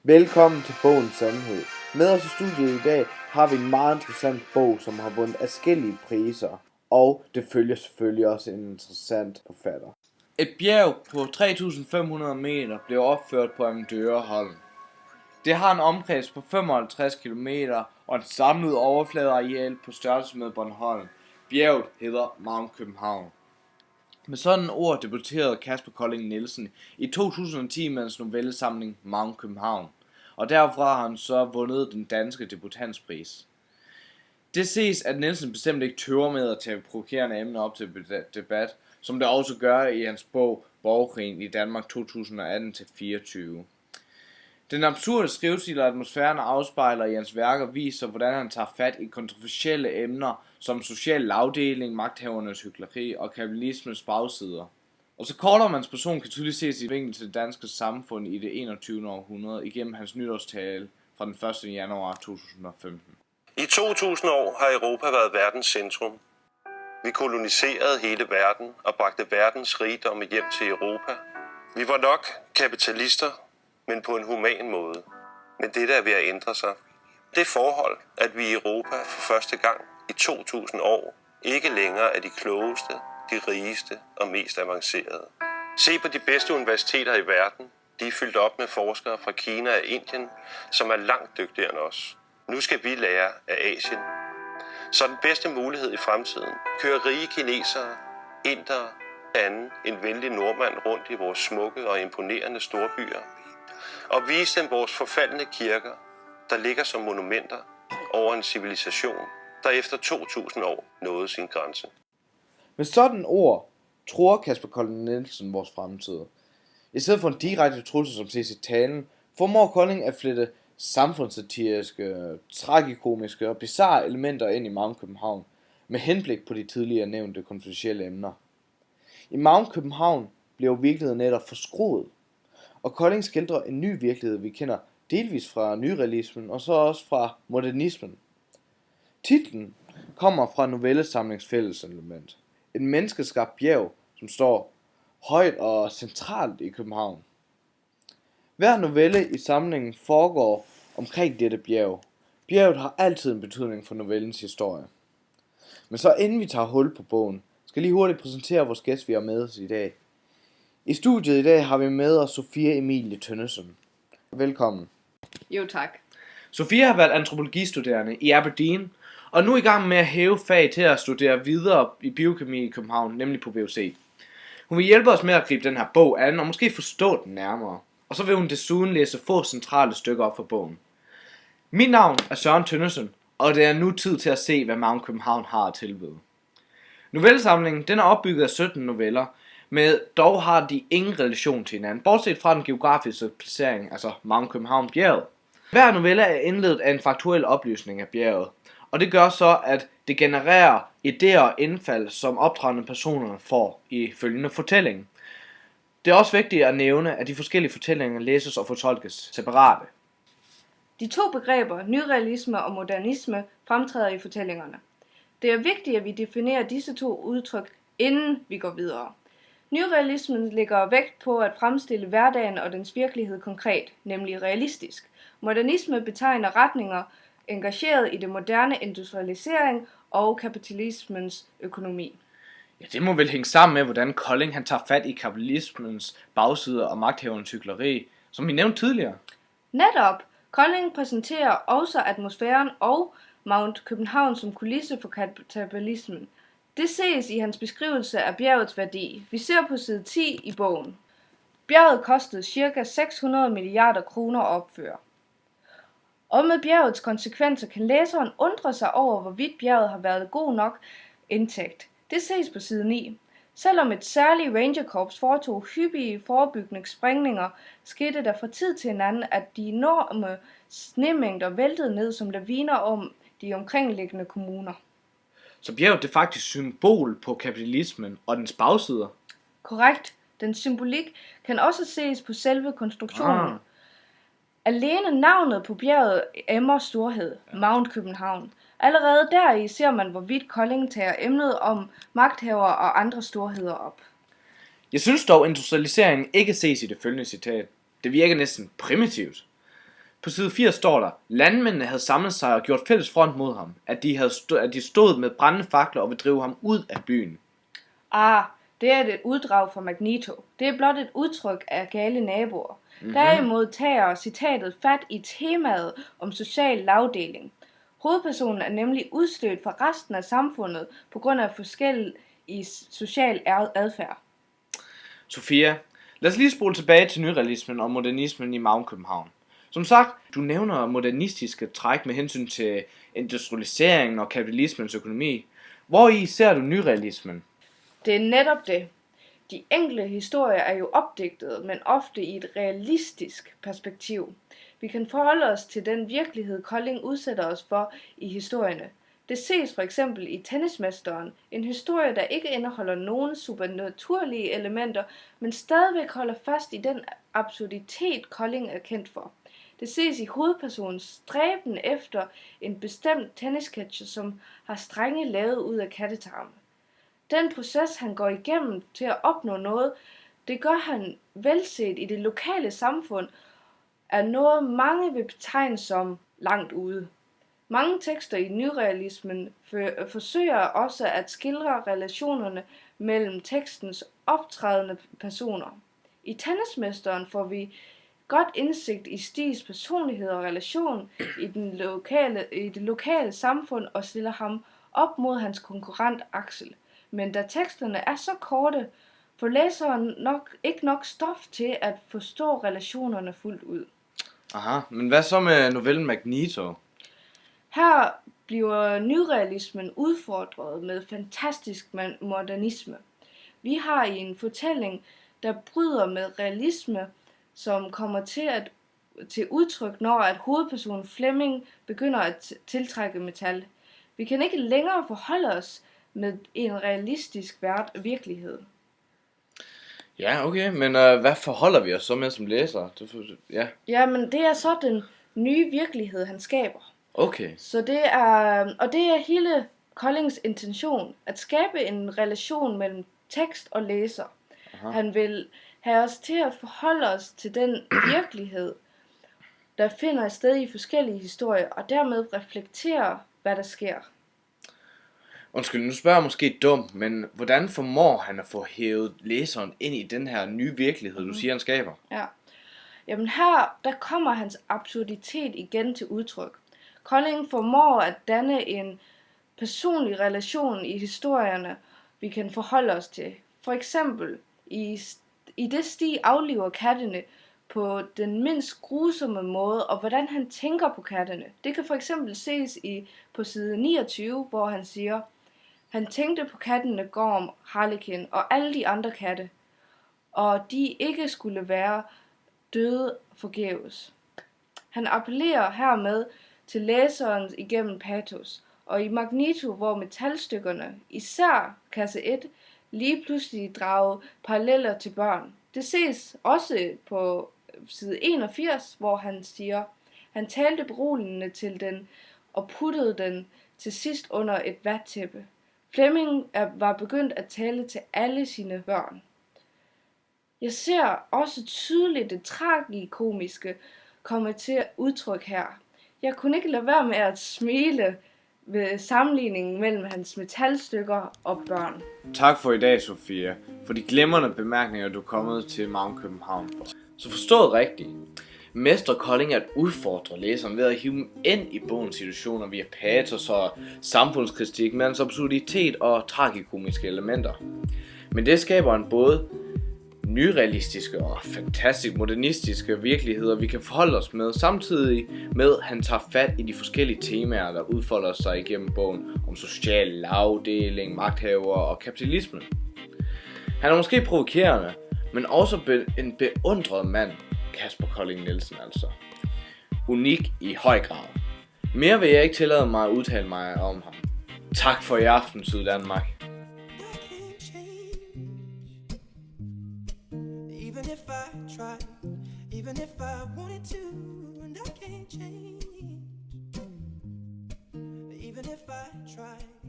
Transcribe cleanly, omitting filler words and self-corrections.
Velkommen til Bogens Sandhed. Med os i studiet i dag har vi en meget interessant bog, som har vundet adskillige priser. Og det følger selvfølgelig også en interessant forfatter. Et bjerg på 3500 meter blev opført på Avedøreholm. Det har en omkreds på 55 km og et samlet overfladeareal på størrelse med Bornholm. Bjerget hedder Mount København. Med sådan ord debuterede Kasper Colling Nielsen i 2010 med hans novellesamling Mount København, og derfra har han så vundet den danske debutantspris. Det ses, at Nielsen bestemt ikke tøver med at tage provokerende emner op til debat, som det også gør i hans bog Borgerkrigen i Danmark 2018-24. Den absurde skrivestil og atmosfæren afspejler i hans værker viser, hvordan han tager fat i kontroversielle emner som social lavdeling, magthavernes hykleri og kapitalismens bagsider. Og så Kortermans person kan tydeligt ses i vinkel til det danske samfund i det 21. århundrede igennem hans nytårstale fra den 1. januar 2015. I 2000 år har Europa været verdens centrum. Vi koloniserede hele verden og bragte verdens rigdomme hjem til Europa. Vi var nok kapitalister, men på en human måde. Men det er ved at ændre sig. Det forhold, at vi i Europa for første gang i 2000 år ikke længere er de klogeste, de rigeste og mest avancerede. Se på de bedste universiteter i verden. De er fyldt op med forskere fra Kina og Indien, som er langt dygtigere end os. Nu skal vi lære af Asien. Så den bedste mulighed i fremtiden kører rige kinesere, indere, anden en venlig nordmand rundt i vores smukke og imponerende storbyer og vise dem vores forfaldne kirker, der ligger som monumenter over en civilisation, der efter 2000 år nåede sin grænse. Med sådan ord tror Kasper Colling Nielsen vores fremtid. I stedet for en direkte trussel, som ses i talen, formår Colling at flette samfundssatiriske, tragikomiske og bizarre elementer ind i Mount København, med henblik på de tidligere nævnte kontroversielle emner. I Mount København bliver virkeligheden netop forskruet, og Colling skildrer en ny virkelighed, vi kender delvis fra nyrealismen og så også fra modernismen. Titlen kommer fra novellesamlingens fælleselement. Et menneskeskabt bjerg, som står højt og centralt i København. Hver novelle i samlingen foregår omkring dette bjerg. Bjerget har altid en betydning for novellens historie. Men så inden vi tager hul på bogen, skal jeg lige hurtigt præsentere vores gæst, vi har med os i dag. I studiet i dag har vi med os Sofia Emilie Tønnesen. Velkommen. Jo, tak. Sofia har været antropologistuderende i Aberdeen, og nu er i gang med at hæve fag til at studere videre i biokemi i København, nemlig på VUC. Hun vil hjælpe os med at gribe den her bog an, og måske forstå den nærmere. Og så vil hun desuden læse få centrale stykker op fra bogen. Mit navn er Søren Tønnesen, og det er nu tid til at se, hvad Mount København har at tilbyde. Novellesamlingen den er opbygget af 17 noveller, men dog har de ingen relation til hinanden, bortset fra den geografiske placering, altså Mount København bjerget. Hver novelle er indledt af en faktuel oplysning af bjerget, og det gør så, at det genererer idéer og indfald, som optrædende personer får i følgende fortælling. Det er også vigtigt at nævne, at de forskellige fortællinger læses og fortolkes separate. De to begreber, nyrealisme og modernisme, fremtræder i fortællingerne. Det er vigtigt, at vi definerer disse to udtryk, inden vi går videre. Nyrealismen lægger vægt på at fremstille hverdagen og dens virkelighed konkret, nemlig realistisk. Modernisme betegner retninger engageret i det moderne industrialisering og kapitalismens økonomi. Ja, det må vel hænge sammen med, hvordan Colling han tager fat i kapitalismens bagsider og magthavernes hykleri, som vi nævnte tidligere. Netop! Colling præsenterer også atmosfæren og Mount København som kulisse for kapitalismen. Det ses i hans beskrivelse af bjergets værdi. Vi ser på side 10 i bogen. Bjerget kostede ca. 600 milliarder kroner at opføre. Og med bjergets konsekvenser kan læseren undre sig over, hvorvidt bjerget har været god nok indtægt. Det ses på side 9. Selvom et særligt rangerkorps foretog hyppige forebyggende sprængninger, skete der fra tid til en anden, at de enorme snemængder væltede ned som laviner om de omkringliggende kommuner. Så bjerget det er faktisk symbol på kapitalismen og dens bagsider. Korrekt. Den symbolik kan også ses på selve konstruktionen. Alene navnet på bjerget emmer storhed, Mount København. Allerede deri ser man, hvorvidt Colling tager emnet om magthaver og andre storheder op. Jeg synes dog, industrialiseringen ikke ses i det følgende citat. Det virker næsten primitivt. På side 80 står der, landmændene havde samlet sig og gjort fælles front mod ham, at de stod med brændende fakler og ville drive ham ud af byen. Det er et uddrag fra Magneto. Det er blot et udtryk af gale naboer. Derimod tager citatet fat i temaet om social lavdeling. Hovedpersonen er nemlig udstødt fra resten af samfundet på grund af forskel i social adfærd. Sofia, lad os lige spole tilbage til nyrealismen og modernismen i Magen København. Som sagt, du nævner modernistiske træk med hensyn til industrialiseringen og kapitalismens økonomi. Hvori ser du nyrealismen? Det er netop det. De enkelte historier er jo opdigtet, men ofte i et realistisk perspektiv. Vi kan forholde os til den virkelighed, Kolding udsætter os for i historierne. Det ses for eksempel i Tennismesteren, en historie, der ikke indeholder nogen supernaturlige elementer, men stadigvæk holder fast i den absurditet, Kolding er kendt for. Det ses i hovedpersonens stræben efter en bestemt tennisketcher, som har strenge lavet ud af kattetarme. Den proces, han går igennem til at opnå noget, det gør han velset i det lokale samfund, er noget mange vil betegne som langt ude. Mange tekster i nyrealismen forsøger også at skildre relationerne mellem tekstens optrædende personer. I Tennismesteren får vi godt indsigt i Stigs personlighed og relation i det lokale samfund og stiller ham op mod hans konkurrent Axel. Men da teksterne er så korte, får læseren ikke nok stof til at forstå relationerne fuldt ud. Aha, men hvad så med novellen Magneto? Her bliver nyrealismen udfordret med fantastisk modernisme. Vi har i en fortælling, der bryder med realisme, som kommer til udtryk, når at hovedpersonen Flemming begynder at tiltrække metal. Vi kan ikke længere forholde os med en realistisk virkelighed. Ja, okay, men hvad forholder vi os så med som læsere? Ja, men det er så den nye virkelighed, han skaber. Okay. Så det er hele Koldings intention, at skabe en relation mellem tekst og læser. Aha. Han vil have os til at forholde os til den virkelighed, der finder sted i forskellige historier, og dermed reflektere, hvad der sker. Undskyld, nu spørger jeg måske dumt, men hvordan formår han at få hævet læseren ind i den her nye virkelighed, du siger, han skaber? Ja. Jamen her, der kommer hans absurditet igen til udtryk. Kolding formår at danne en personlig relation i historierne, vi kan forholde os til. For eksempel, i det Stig afliver kattene på den mindst grusomme måde, og hvordan han tænker på kattene. Det kan for eksempel ses på side 29, hvor han siger, han tænkte på kattene Gorm, Harlekin og alle de andre katte, og de ikke skulle være døde forgæves. Han appellerer hermed til læseren igennem patos, og i Magneto, hvor metalstykkerne, især kasse 1, lige pludselig drager paralleller til børn. Det ses også på side 81, hvor han siger, han talte beroligende til den og puttede den til sidst under et vattæppe. Flemming var begyndt at tale til alle sine børn. Jeg ser også tydeligt det tragikomiske komme til udtryk her. Jeg kunne ikke lade være med at smile ved sammenligningen mellem hans metalstykker og børn. Tak for i dag, Sofia, for de glimrende bemærkninger, du er kommet til Magen København for. Så forstået rigtigt. Mester Kolding at udfordre læseren ved at hive dem ind i bogens situationer via patos og samfundskritik med hans absurditet og tragikomiske elementer. Men det skaber en både nyrealistiske og fantastisk modernistiske virkeligheder, vi kan forholde os med, samtidig med at han tager fat i de forskellige temaer, der udfolder sig igennem bogen om social lavdeling, magthaver og kapitalisme. Han er måske provokerende, men også en beundret mand, Kasper Colling Nielsen altså. Unik i høj grad. Mere vil jeg ikke tillade mig at udtale mig om ham. Tak for i aften, Syddanmark. Even if I wanted to, and I can't change. Even if I tried.